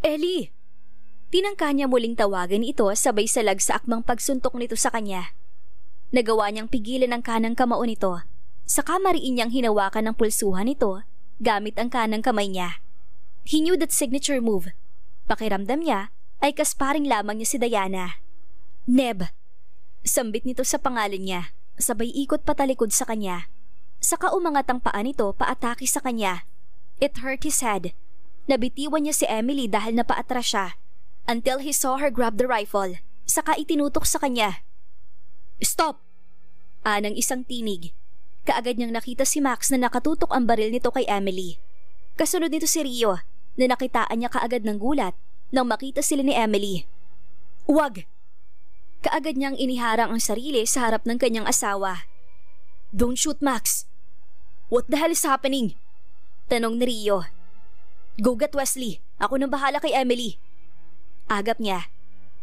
Ellie! Tinangka niya muling tawagan ito sabay salag sa akmang pagsuntok nito sa kanya. Nagawa niyang pigilan ang kanang kamao nito. Saka mariin niyang hinawakan ng pulsuhan nito gamit ang kanang kamay niya. He knew that signature move. Pakiramdam niya ay kasparing lamang niya si Diana. Neb! Sambit nito sa pangalan niya, sabay ikot patalikod sa kanya. Saka umangat ang paa nito paatake sa kanya. It hurt his head. Nabitiwan niya si Emily dahil napaatras siya. Until he saw her grab the rifle. Saka itinutok sa kanya. Stop! Anang isang tinig. Kaagad niyang nakita si Max na nakatutok ang baril nito kay Emily. Kasunod nito si Rio na nakitaan niya kaagad ng gulat nang makita sila ni Emily. Huwag! Kaagad niyang iniharang ang sarili sa harap ng kanyang asawa. Don't shoot, Max! What the hell is happening? Tanong ni Rio. Go get Wesley. Ako nang bahala kay Emily. Agap niya.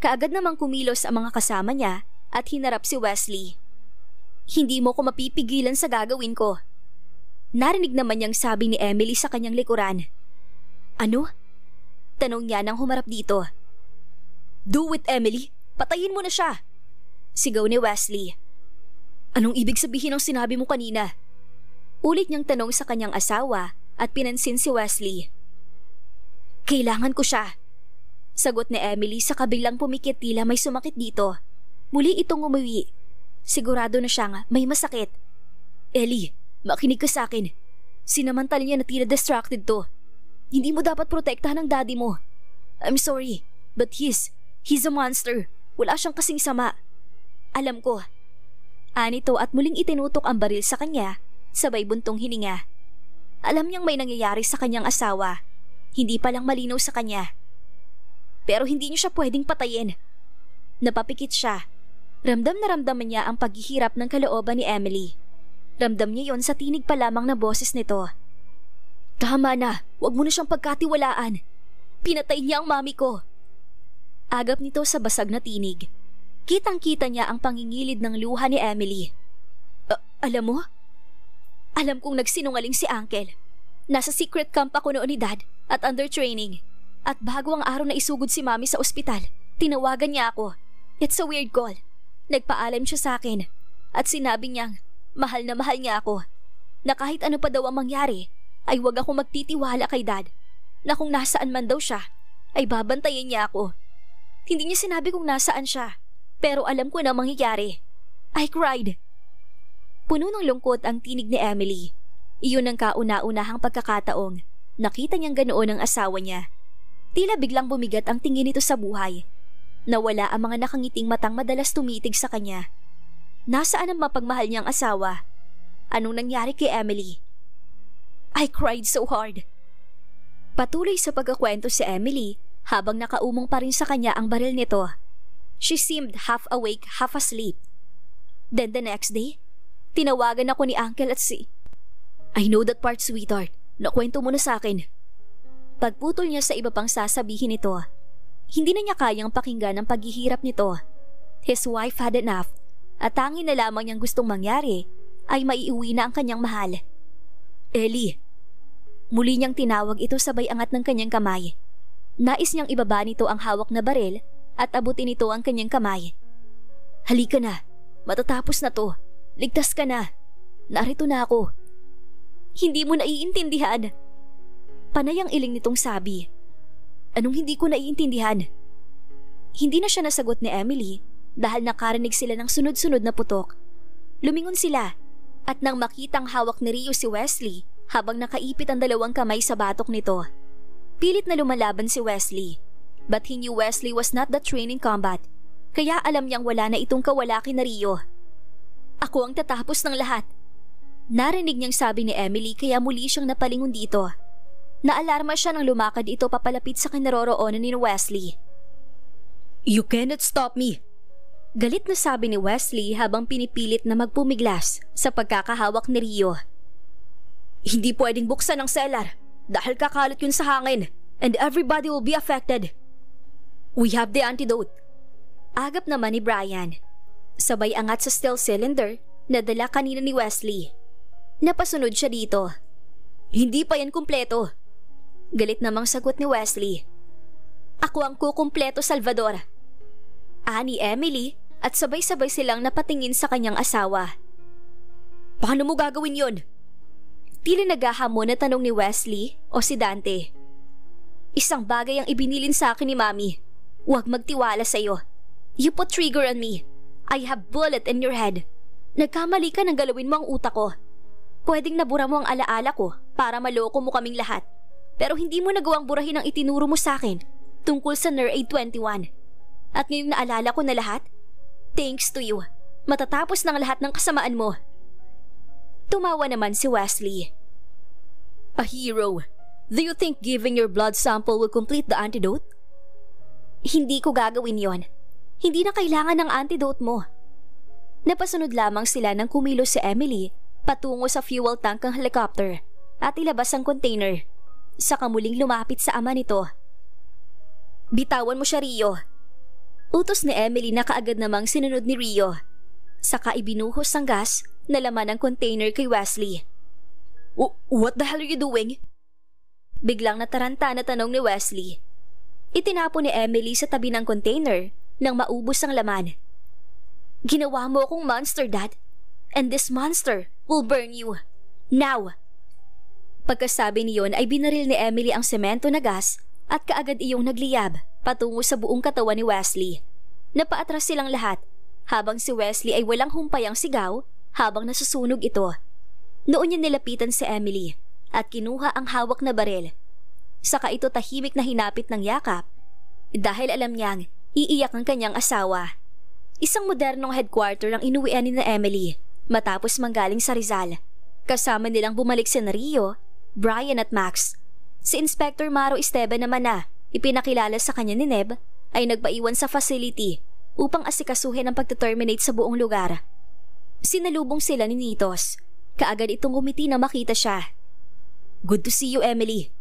Kaagad namang kumilos ang mga kasama niya at hinarap si Wesley. Hindi mo ko mapipigilan sa gagawin ko. Narinig naman niyang sabi ni Emily sa kanyang likuran. Ano? Tanong niya nang humarap dito. Do it, Emily. Patayin mo na siya. Sigaw ni Wesley. Anong ibig sabihin ng sinabi mo kanina? Ulit niyang tanong sa kanyang asawa at pinansin si Wesley. Kailangan ko siya. Sagot ni Emily sa kabilang pumikit tila may sumakit dito. Muli itong umuwi. Sigurado na siyang may masakit. Ellie, makinig ka sa akin. Sinamantala niya na tila distracted to. Hindi mo dapat protektahan ang daddy mo. I'm sorry, but he's a monster. Wala siyang kasing sama. Alam ko. Anito at muling itinutok ang baril sa kanya, sabay buntong hininga. Alam niyang may nangyayari sa kanyang asawa. Hindi pa lang malinaw sa kanya. Pero hindi niyo siya pwedeng patayin. Napapikit siya. Ramdam na ramdaman niya ang paghihirap ng kalooban ni Emily. Ramdam niya yon sa tinig pa lamang na boses nito. Tama na, wag mo na siyang pagkatiwalaan. Pinatay niya ang mami ko. Agap nito sa basag na tinig. Kitang-kita niya ang pangingilid ng luha ni Emily. Alam mo? Alam kong nagsinungaling si Uncle. Nasa secret camp ako noon ni Dad at under training. At bago ang araw na isugod si Mami sa ospital, tinawagan niya ako. It's a weird call. Nagpaalam siya sa akin at sinabi niyang mahal na mahal niya ako. Na kahit ano pa daw ang mangyari, ay wag ako magtitiwala kay Dad. Na kung nasaan man daw siya, ay babantayan niya ako. Hindi niya sinabi kung nasaan siya, pero alam ko na mangyayari. I cried. Puno ng lungkot ang tinig ni Emily. Iyon ang kauna-unahang pagkakataong nakita niyang ganoon ang asawa niya. Tila biglang bumigat ang tingin nito sa buhay. Nawala ang mga nakangiting matang madalas tumitig sa kanya. Nasaan ang mapagmahal niyang asawa? Anong nangyari kay Emily? I cried so hard. Patuloy sa pagkakwento si Emily habang nakaumong pa rin sa kanya ang baril nito. She seemed half awake, half asleep. Then the next day, tinawagan ako ni Uncle at I know that part, sweetheart. Nakwento mo na sa akin. Pagputol niya sa iba pang sasabihin nito, hindi na niya kayang pakinggan ang paghihirap nito. His wife had enough at tanging na lamang niyang gustong mangyari ay maiuwi na ang kanyang mahal. Ellie. Muli niyang tinawag ito sabay angat ng kanyang kamay. Nais niyang ibaba nito ang hawak na baril at abutin nito ang kanyang kamay. Halika na. Matatapos na to. Ligtas ka na. Narito na ako. Hindi mo naiintindihan. Panay ang iling nitong sabi. Anong hindi ko naiintindihan? Hindi na siya nasagot ni Emily dahil nakarinig sila ng sunod-sunod na putok. Lumingon sila at nang makitang hawak ni Rio si Wesley habang nakaipit ang dalawang kamay sa batok nito. Pilit na lumalaban si Wesley. But he knew Wesley was not that trained in combat, kaya alam niyang wala na itong kawalaki na Rio. Ako ang tatapos ng lahat. Narinig niyang sabi ni Emily kaya muli siyang napalingon dito. Naalarma siya nang lumakad ito papalapit sa kinaroroonan ni Wesley. You cannot stop me! Galit na sabi ni Wesley habang pinipilit na magpumiglas sa pagkakahawak ni Rio. Hindi pwedeng buksan ang cellar dahil kakalat yun sa hangin and everybody will be affected. We have the antidote. Agap naman ni Brian. Sabay angat sa steel cylinder na dala kanina ni Wesley. Napasunod siya dito. Hindi pa yan kumpleto. Galit namang sagot ni Wesley. Ako ang kukumpleto, Salvador. Ani Emily at sabay-sabay silang napatingin sa kanyang asawa. Paano mo gagawin yon? Tila naghahamon na tanong ni Wesley o si Dante. Isang bagay ang ibinilin sa akin ni Mami. Huwag magtiwala sa iyo. You put trigger on me. I have bullet in your head. Nagkamali ka nang galawin mo ang utak ko. Pwedeng nabura mo ang alaala ko para maloko mo kaming lahat. Pero hindi mo nagawang burahin ang itinuro mo sa akin tungkol sa NER 821. At ngayong naalala ko na lahat, thanks to you, matatapos ng lahat ng kasamaan mo. Tumawa naman si Wesley. A hero. Do you think giving your blood sample will complete the antidote? Hindi ko gagawin yon. Hindi na kailangan ng antidote mo. Napasunod lamang sila nang kumilos si Emily patungo sa fuel tank ng helicopter at ilabas ang container. Saka muling lumapit sa ama nito. Bitawan mo siya, Rio. Utos ni Emily na kaagad namang sinunod ni Rio. Saka ibinuhos ang gas na laman ng container kay Wesley. What the hell are you doing? Biglang nataranta na tanong ni Wesley. Itinapon ni Emily sa tabi ng container nang maubos ang laman. Ginawa mo akong monster, Dad. And this monster will burn you. Now! Pagkasabi niyon ay binaril ni Emily ang semento na gas at kaagad iyong nagliyab patungo sa buong katawan ni Wesley. Napaatras silang lahat habang si Wesley ay walang humpayang sigaw habang nasusunog ito. Noon niya nilapitan si Emily at kinuha ang hawak na baril. Saka ito tahimik na hinapit ng yakap dahil alam niyang iiyak ang kanyang asawa. Isang modernong headquarter ang inuwian ni na Emily matapos manggaling sa Rizal. Kasama nilang bumalik si Rio, Brian at Max. Si Inspector Maro Esteban naman na ipinakilala sa kanya ni Neb ay nagpaiwan sa facility upang asikasuhin ang pagdeterminate sa buong lugar. Sinalubong sila ni Nitos. Kaagad itong ngumiti na makita siya. Good to see you, Emily.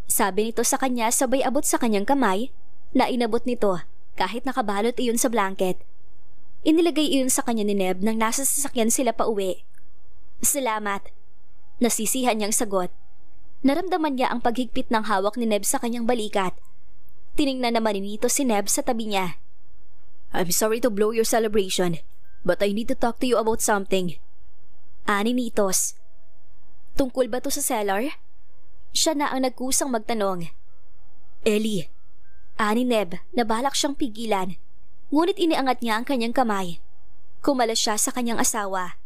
Sabi nito sa kanya sabay abot sa kanyang kamay na inabot nito kahit nakabalot iyon sa blanket. Inilagay iyon sa kanya ni Neb nang nasa sasakyan sila pa uwi. Salamat. Nasisihan niyang sagot. Naramdaman niya ang paghigpit ng hawak ni Neb sa kanyang balikat. Tiningnan naman ni Nito si Neb sa tabi niya. I'm sorry to blow your celebration, but I need to talk to you about something. Ani Nitos. Tungkol ba to sa cellar? Siya na ang nagkusang magtanong. Ellie. Ani Neb na balak siyang pigilan. Ngunit iniangat niya ang kanyang kamay. Kumalas siya sa kanyang asawa.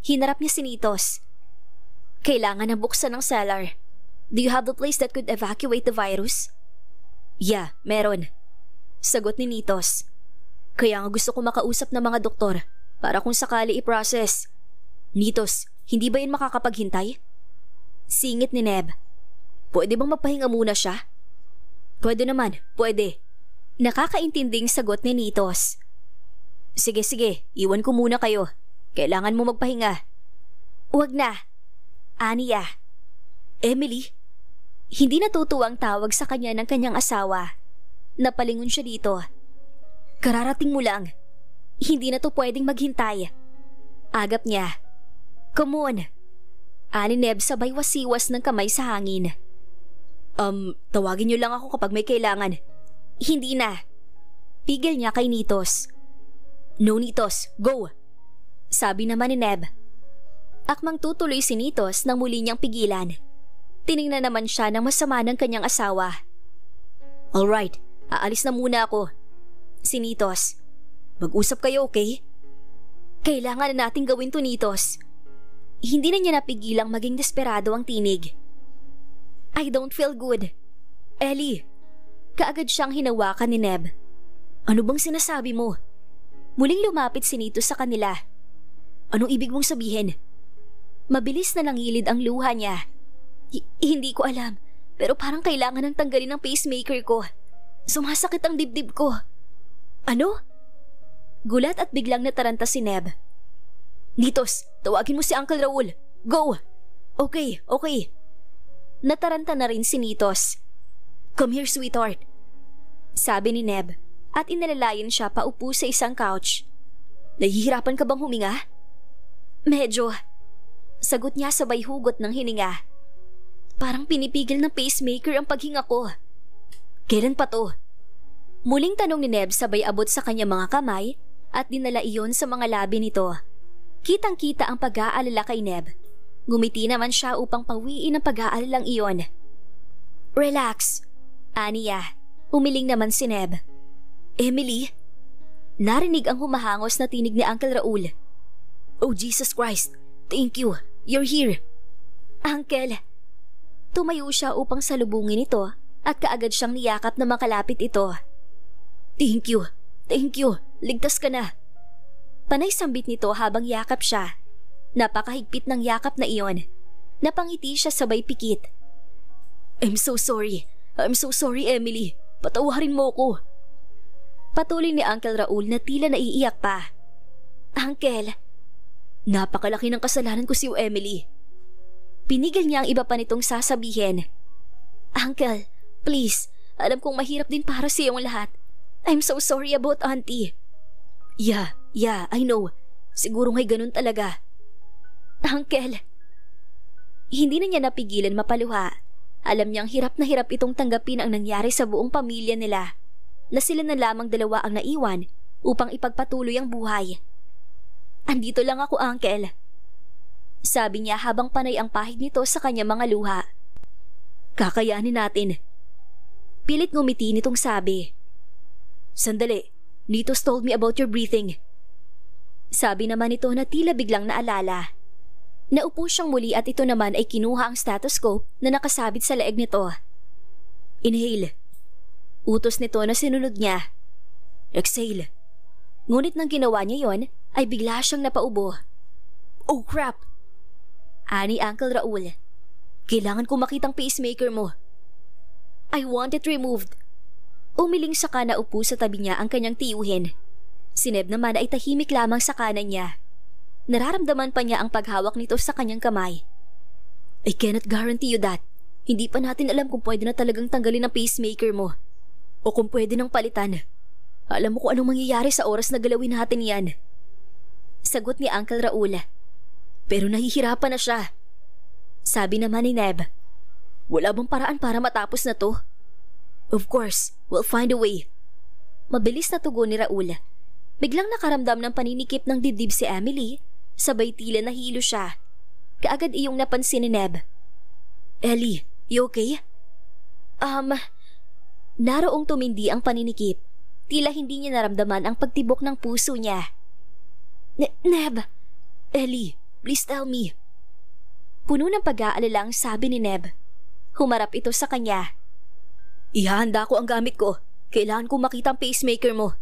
Hinarap niya si Nitos. Kailangan na buksan ng cellar. Do you have the place that could evacuate the virus? Yeah, meron. Sagot ni Nitos. Kaya nga gusto ko makausap ng mga doktor para kung sakali i-process. Nitos, hindi ba yun makakapaghintay? Singit ni Neb. Pwede bang magpahinga muna siya? Pwede naman, pwede. Nakakaintinding sagot ni Nitos. Sige, iwan ko muna kayo. Kailangan mo magpahinga. Huwag na. Aniya. Emily? Hindi natutuwang tawag sa kanya ng kanyang asawa. Napalingon siya dito. Kararating mo lang. Hindi na to pwedeng maghintay. Agap niya. Come on. Ani Neb sabay wasiwas ng kamay sa hangin. Tawagin niyo lang ako kapag may kailangan. Hindi na. Pigil niya kay Nitos. No, Nitos, go. Sabi naman ni Neb. Akmang tutuloy si Nitos nang muli niyang pigilan. Tiningnan naman siya ng masama ng kanyang asawa. Alright, aalis na muna ako. Si Nitos. Mag-usap kayo, okay? Kailangan na nating gawin to, Nitos. Hindi na niya napigilang maging desperado ang tinig. I don't feel good. Ellie. Kaagad siyang hinawakan ni Neb. Ano bang sinasabi mo? Muling lumapit si Nitos sa kanila. Anong ibig mong sabihin? Mabilis na nangilid ang luha niya. Hindi ko alam, pero parang kailangan ng tanggalin ang pacemaker ko. Sumasakit ang dibdib ko. Ano? Gulat at biglang nataranta si Neb. Nitos, tawagin mo si Uncle Raul. Go! Okay. Nataranta na rin si Nitos. Come here, sweetheart. Sabi ni Neb at inalalayan siya paupo sa isang couch. Nahihirapan ka bang huminga? Medyo. Sagot niya sabay hugot ng hininga. Parang pinipigil ng pacemaker ang paghinga ko. Kailan pa to? Muling tanong ni Neb sabay abot sa kanya mga kamay at dinala iyon sa mga labi nito. Kitang-kita ang pag-aalala kay Neb. Ngumiti naman siya upang pawiin ang pag-aalalang iyon. Relax, aniya. Umiling naman si Neb. Emily? Narinig ang humahangos na tinig ni Uncle Raul. Oh Jesus Christ, thank you, you're here. Uncle. Tumayo siya upang salubungin ito at kaagad siyang niyakap na makalapit ito. Thank you, ligtas ka na. Panay sambit nito habang yakap siya. Napakahigpit ng yakap na iyon. Napangiti siya sabay pikit. I'm so sorry, Emily. Patawarin mo ko. Patuloy ni Uncle Raul na tila naiiyak pa. Uncle, napakalaki ng kasalanan ko si Emily. Pinigil niya ang iba pa nitong sasabihin. Uncle, please, alam kong mahirap din para sa iyong lahat. I'm so sorry about Auntie. Yeah, I know. Siguro nga'y ganun talaga. Uncle. Hindi na niya napigilan mapaluha. Alam niyang hirap na hirap itong tanggapin ang nangyari sa buong pamilya nila, na sila na lamang dalawa ang naiwan upang ipagpatuloy ang buhay. Andito lang ako, Uncle. Sabi niya habang panay ang pahid nito sa kanya mga luha. Kakayanin natin. Pilit ngumiti nitong sabi. Sandali, Nitos told me about your breathing. Sabi naman ito na tila biglang naalala. Naupo siyang muli at ito naman ay kinuha ang stethoscope na nakasabit sa leeg nito. Inhale. Utos nito na sinunod niya. Exhale. Ngunit nang ginawa niya yon, ay bigla siyang napaubo. Oh crap! Ani Uncle Raul. Kailangan ko makitang pacemaker mo. I want it removed. Umiling saka na upo sa tabi niya ang kanyang tiyuhin. Si Neb naman ay tahimik lamang sa kanan niya. Nararamdaman pa niya ang paghawak nito sa kanyang kamay. I cannot guarantee you that. Hindi pa natin alam kung pwede na talagang tanggalin ang pacemaker mo. O kung pwede nang palitan. Alam mo kung anong mangyayari sa oras na galawin natin yan. Sagot ni Uncle Raul. Pero nahihirapan na siya. Sabi naman ni Neb. Wala bang paraan para matapos na to? Of course, we'll find a way. Mabilis na tugon ni Raul. Biglang nakaramdam ng paninikip ng dibdib si Emily, sabay tila nahilo siya. Kaagad iyong napansin ni Neb. Ellie, you okay? Naroong tumindi ang paninikip. Tila hindi niya naramdaman ang pagtibok ng puso niya. Neb! Ellie, please tell me. Puno ng pag-aalala ang sabi ni Neb. Humarap ito sa kanya. Ihahanda ko ang gamit ko. Kailangan ko makita ang pacemaker mo.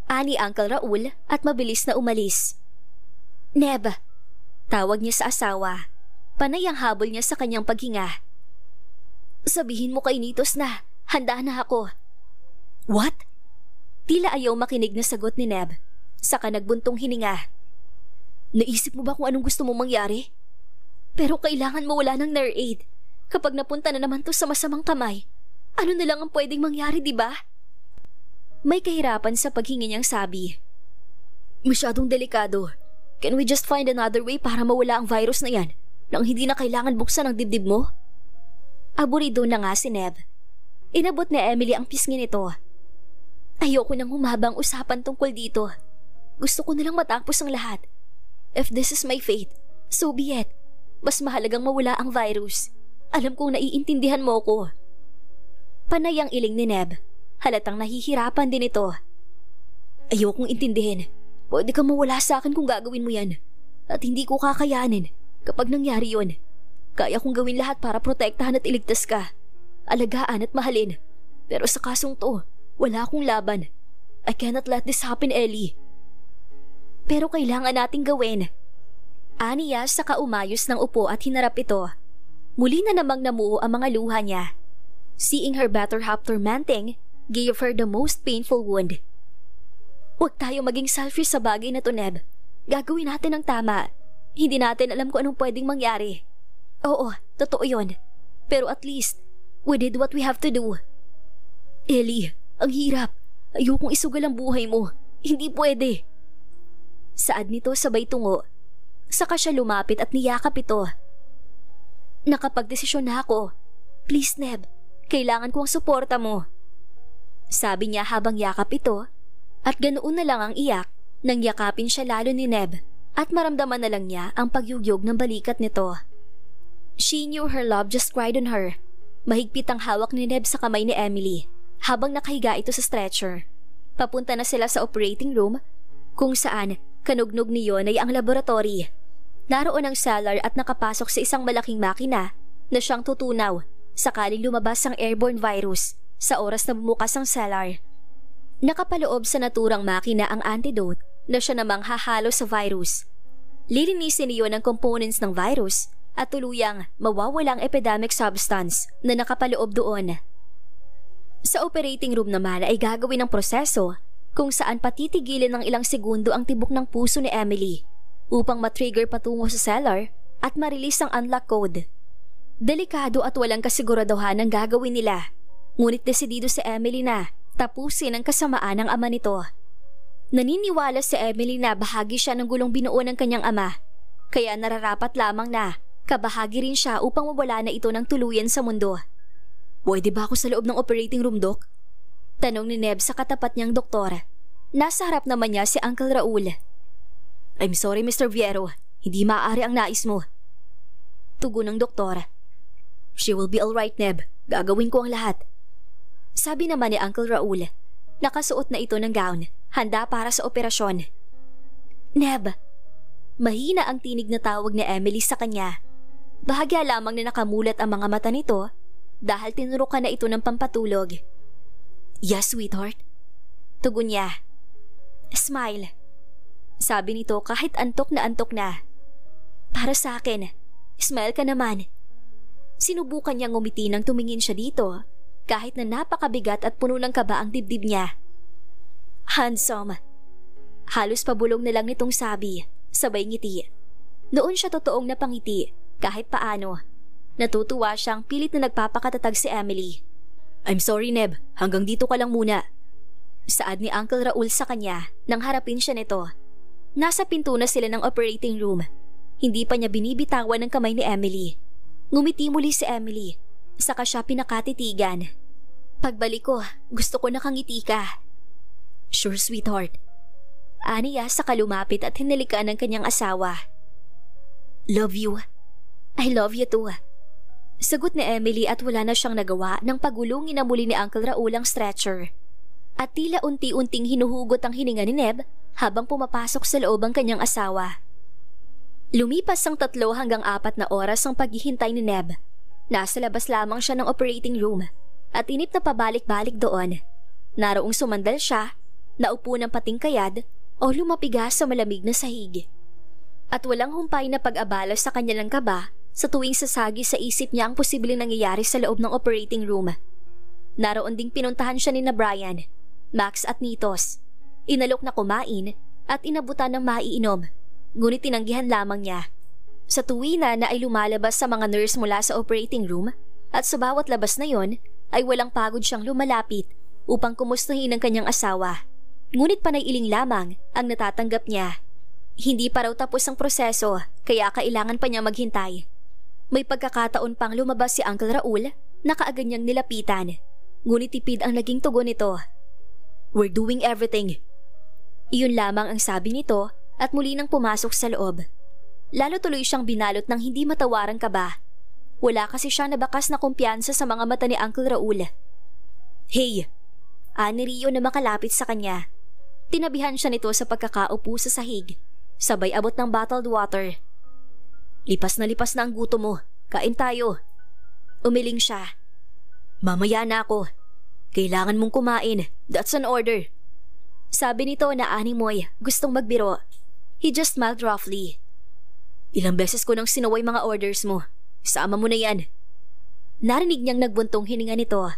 Ani Uncle Raul at mabilis na umalis. Neb! Tawag niya sa asawa. Panay ang habol niya sa kanyang paghinga. Sabihin mo kay Nitos na handa na ako. What? Tila ayaw makinig na sagot ni Neb. Saka nagbuntong hininga. Naisip mo ba kung anong gusto mong mangyari? Pero kailangan mo wala ng nerve aid. Kapag napunta na naman to sa masamang kamay, ano na lang ang pwedeng mangyari, di ba? May kahirapan sa paghingi niyang sabi. Masyadong delikado. Can we just find another way para mawala ang virus na yan nang hindi na kailangan buksan ang dibdib mo? Aburido na nga si Neb. Inabot ni Emily ang pisngi nito. Ayoko nang humabang usapan tungkol dito. Gusto ko nalang matapos ang lahat. If this is my fate, so be it. Mas mahalagang mawala ang virus. Alam kong naiintindihan mo ko. Panay ang iling ni Neb. Halatang nahihirapan din ito. Ayokong intindihin. Pwede kang mawala sa akin kung gagawin mo yan. At hindi ko kakayanin kapag nangyari yun. Kaya kong gawin lahat para protektahan at iligtas ka. Alagaan at mahalin. Pero sa kasong to, wala akong laban. I cannot let this happen, Ellie. Pero kailangan nating gawin. Aniya saka umayos ng upo at hinarap ito. Muli na namang namuo ang mga luha niya. Seeing her better half tormenting, gave her the most painful wound. Huwag tayo maging selfish sa bagay na to, Neb. Gagawin natin ang tama. Hindi natin alam kung anong pwedeng mangyari. Oo, totoo yun. Pero at least, we did what we have to do. Ellie, ang hirap. Ayokong isugal ang buhay mo. Hindi pwede. Saad nito sabay tungo. Saka siya lumapit at niyakap ito. Nakapagdesisyon na ako. Please, Neb. Kailangan ko ang suporta mo. Sabi niya habang yakap ito, at ganoon na lang ang iyak nang yakapin siya lalo ni Neb at maramdaman na lang niya ang pagyugyog ng balikat nito. She knew her love just cried on her. Mahigpit ang hawak ni Neb sa kamay ni Emily habang nakahiga ito sa stretcher. Papunta na sila sa operating room kung saan kanugnog niyon ay ang laboratory. Naroon ang cellar at nakapasok sa isang malaking makina na siyang tutunaw sakaling lumabas ang airborne virus sa oras na bumukas ang cellar. Nakapaloob sa naturang makina ang antidote na siya namang hahalo sa virus. Lilinisin niyon ang components ng virus at tuluyang mawawala ang epidemic substance na nakapaloob doon. Sa operating room naman ay gagawin ang proseso kung saan patitigilin ng ilang segundo ang tibok ng puso ni Emily upang matrigger patungo sa cellar at marilis ang unlock code. Delikado at walang kasiguraduhan ang gagawin nila, ngunit desidido si Emily na tapusin ang kasamaan ng ama nito. Naniniwala si Emily na bahagi siya ng gulong binuo ng kanyang ama, kaya nararapat lamang na kabahagi rin siya upang mawala na ito ng tuluyan sa mundo. Pwede ba ako sa loob ng operating room, Doc? Tanong ni Neb sa katapat niyang doktor. Nasa harap naman niya si Uncle Raul. I'm sorry, Mr. Viero. Hindi maaari ang nais mo. Tugon ng doktor. She will be alright, Neb. Gagawin ko ang lahat. Sabi naman ni Uncle Raul. Nakasuot na ito ng gown, handa para sa operasyon. Neb! Mahina ang tinig na tawag ni Emily sa kanya. Bahagya lamang na nakamulat ang mga mata nito dahil tinurukan na ito ng pampatulog. Yes, sweetheart. Tugon niya. Smile. Sabi nito kahit antok na. Para sa akin, smile ka naman. Sinubukan niyang ngumiti nang tumingin siya dito kahit na napakabigat at puno ng kaba ang dibdib niya. Handsome. Halos pabulong na lang nitong sabi, sabay ngiti. Noon siya totoong napangiti kahit paano. Natutuwa siyang pilit na nagpapakatatag si Emily. I'm sorry, Neb. Hanggang dito ka lang muna. Saad ni Uncle Raul sa kanya nang harapin siya nito. Nasa pinto na sila ng operating room. Hindi pa niya binibitawan ng kamay ni Emily. Ngumiti muli si Emily. Saka siya pinakatitigan. Pagbalik ko, gusto ko nakangiti ka. Sure, sweetheart. Aniya sa kalumapit at hinalikan ng kanyang asawa. Love you. I love you too. Sagot ni Emily at wala na siyang nagawa nang pagulungin na muli ni Uncle Raul ang stretcher. At tila unti-unting hinuhugot ang hininga ni Neb habang pumapasok sa loob ang kanyang asawa. Lumipas ang 3 hanggang 4 na oras ang paghihintay ni Neb. Nasa labas lamang siya ng operating room at inip na pabalik-balik doon. Naroong sumandal siya, naupo ng patingkayad o lumapiga sa malamig na sahig. At walang humpay na pag-abala sa kanyang kaba sa tuwing sasagi sa isip niya ang posibleng nangyayari sa loob ng operating room. Naroon ding pinuntahan siya ni na Brian, Max at Nitos. Inalok na kumain at inabutan ng maiinom, ngunit tinanggihan lamang niya. Sa tuwina na ay lumalabas sa mga nurse mula sa operating room at sa bawat labas na yon ay walang pagod siyang lumalapit upang kumustahin ang kanyang asawa. Ngunit panay-iling lamang ang natatanggap niya. Hindi pa raw tapos ang proseso kaya kailangan pa niya maghintay. May pagkakataon pang lumabas si Uncle Raul na kaagad niyang nilapitan. Ngunit tipid ang naging tugon nito. We're doing everything. Iyon lamang ang sabi nito at muli nang pumasok sa loob. Lalo tuloy siyang binalot ng hindi matawarang kaba. Wala kasi siya na bakas na kumpiyansa sa mga mata ni Uncle Raul. Hey! Ani Rio na makalapit sa kanya. Tinabihan siya nito sa pagkakaupo sa sahig. Sabay abot ng bottled water. Lipas na ang gutom mo. Kain tayo. Umiling siya. Mamaya na ako. Kailangan mong kumain. That's an order. Sabi nito na animoy, gustong magbiro. He just smiled roughly. Ilang beses ko nang sinuway mga orders mo. Sama mo na yan. Narinig niyang nagbuntong hininga nito.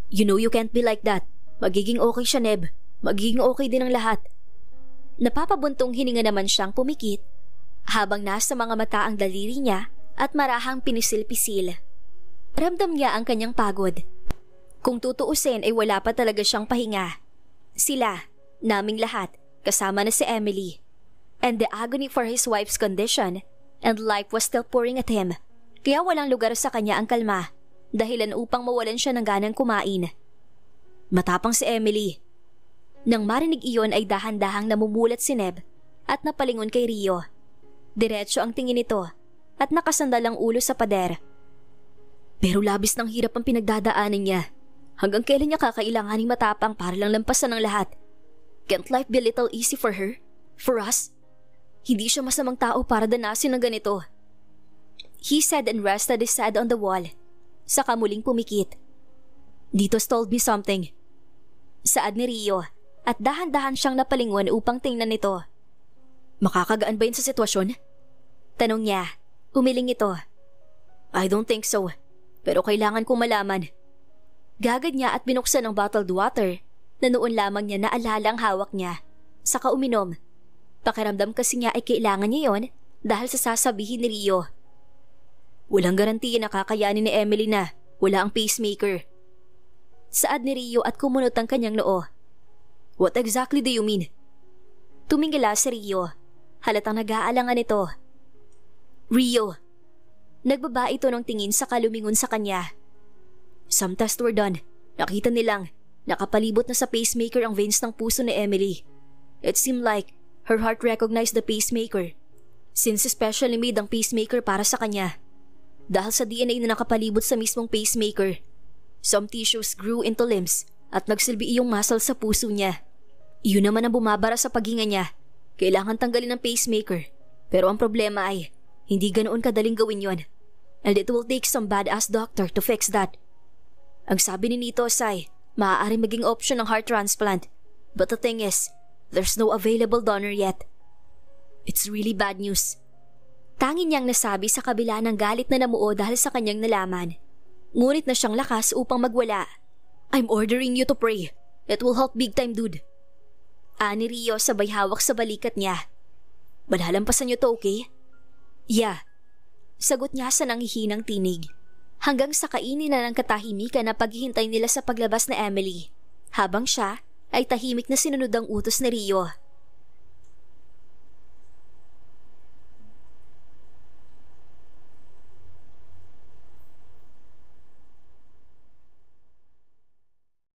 You know you can't be like that. Magiging okay siya, Neb. Magiging okay din ang lahat. Napapabuntong hininga naman siyang pumikit habang nasa mga mata ang daliri niya at marahang pinisil-pisil. Ramdam niya ang kanyang pagod. Kung tutuusin ay wala pa talaga siyang pahinga. Sila, naming lahat, kasama na si Emily. And the agony for his wife's condition and life was still pouring at him. Kaya walang lugar sa kanya ang kalma, dahilan upang mawalan siya ng ganang kumain. Matapang si Emily. Nang marinig iyon ay dahan-dahang namumulat si Neb at napalingon kay Rio. Diretso ang tingin nito at nakasandal ang ulo sa pader. Pero labis ng hirap ang pinagdadaanan niya. Hanggang kailan niya kakailanganing matapang para lang lampasan ng lahat? Can't life be a little easy for her? For us? Hindi siya masamang tao para danasin ng ganito. He said and rested his head on the wall. Saka muling pumikit. Dito's told me something. Saad ni Rio at dahan-dahan siyang napalingon upang tingnan nito. Makakagaan ba yun sa sitwasyon? Tanong niya. Umiling ito. I don't think so. Pero kailangan kong malaman. Gagad niya at binuksan ang bottled water na noon lamang niya naalala ang hawak niya. Saka uminom. Pakiramdam kasi niya ay kailangan niya yon dahil sa sasabihin ni Rio. Walang garantiya na kakayanin ni Emily na wala ang pacemaker. Saad ni Rio at kumunot ang kanyang noo. What exactly do you mean? Tumingala si Rio. Halatang nag-aalangan ito. Rio. Nagbaba ito ng tingin sa kalumingon sa kanya. Some tests were done. Nakita nilang nakapalibot na sa pacemaker ang veins ng puso ni Emily. It seemed like her heart recognized the pacemaker since especially made ang pacemaker para sa kanya. Dahil sa DNA na nakapalibot sa mismong pacemaker, some tissues grew into limbs at nagsilbi iyong muscle sa puso niya. Iyon naman ang bumabara sa paghinga niya. Kailangan tanggalin ang pacemaker. Pero ang problema ay hindi ganoon kadaling gawin yon. And it will take some badass doctor to fix that. Ang sabi ni Nito ay maaari maging option ng heart transplant. But the thing is, there's no available donor yet. It's really bad news. Tangin niyang nasabi sa kabila ng galit na namuo dahil sa kanyang nalaman. Ngunit na siyang lakas upang magwala. I'm ordering you to pray. It will help big time, dude. Ani Rio sabay hawak sa balikat niya. Malalampasan niyo to, okay? Yeah. Sagot niya sa nanghihinang tinig. Hanggang sa kainin na ng katahimikan na paghihintay nila sa paglabas na Emily. Habang siya ay tahimik na sinunod ang utos ni Rio.